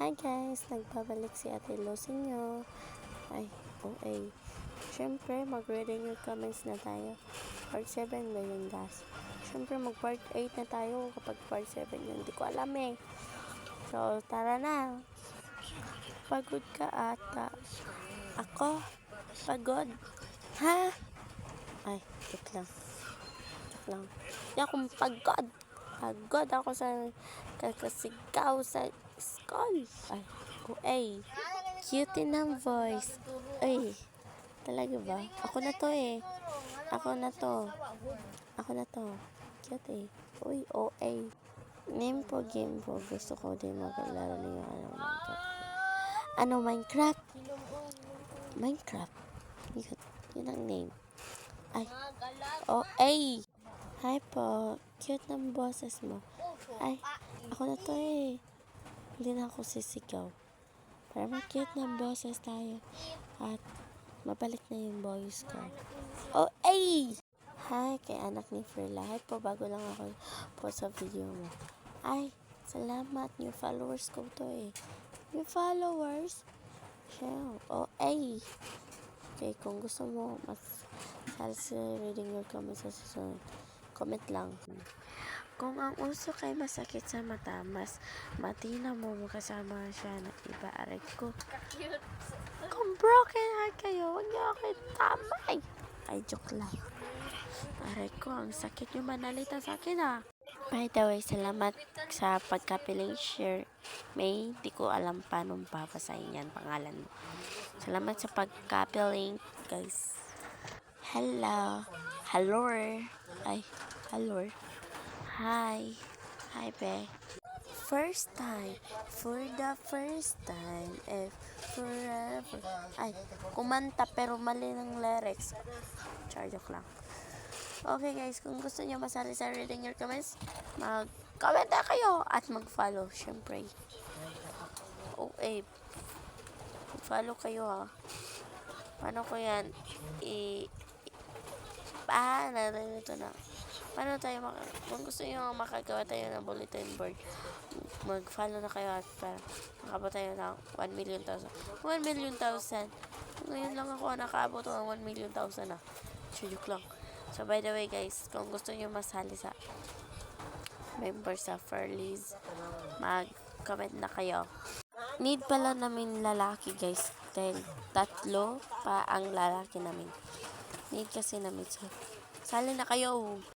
Hi guys! Nagbabalik si Ate Lo sa inyo. Ay, OA. Siyempre, mag-reading your comments na tayo. Part 7 ba yun, guys? Siyempre, mag-part 8 na tayo kapag part 7 yun. Hindi ko alam eh. So, tara na. Pagod ka ata. Ako? Pagod? Ha? Ay, joke lang. Joke lang. Hindi akong pagod. Pagod ako sa kakasigaw sa school. Ay, OA. Cute ng voice. Ay, talaga ba? Ako na to eh. Ako na to. Ako na to. Cute eh. Uy, OA. Name po, game po. Gusto ko din maglaro niyo. Ano, Minecraft? Minecraft? Yun ang name. Ay, OA. Hi po. Cute ng boses mo. Ay, ako na to eh. Hindi na ako sisigaw. Para mag-cute ng boses tayo. At mabalik na yung voice ko. Oh, ay! Hi, kay anak ni Frila. Hi po, bago lang ako po sa video mo. Ay, salamat. New followers ko to eh. New followers? Siya. Oh, ay! Okay, kung gusto mo, mas salsa reading your comments sa susunod. Comment lang. Kung ang uso kay masakit sa mata, mas matinaw mo kasama siya ng iba. Aray ko. Kung broken heart kayo, huwag niyo ako itamay. Ay, joke lang. Aray ko, ang sakit niyo manalita sa akin ah. By the way, salamat sa pagka-play share. May, di ko alam paano babasahin yan pangalan mo. Salamat sa pagka-link, guys. Hello. Hello. Ay, hello. Hi. Hi, be. First time. For the first time. Forever. Ay, kumanta pero mali ng lyrics. Joke lang. Okay guys, kung gusto niyo masali sa reading your comments, mag-comment na kayo at mag-follow, syempre. Follow kayo ha. Paano ko yan? Narito na. Paano tayo kung gusto nyo makagawa tayo ng bulletin board, mag-follow na kayo at para makabot tayo ng 1,000,000. Ngayon lang ako nakaabot ng 1,000,000 na. Joke lang. So by the way guys, kung gusto nyo masali sa member sa Furlies, mag-comment na kayo. Need pala namin lalaki guys, dahil 3 pa ang lalaki namin. Need kasi namin. So, sali na kayo.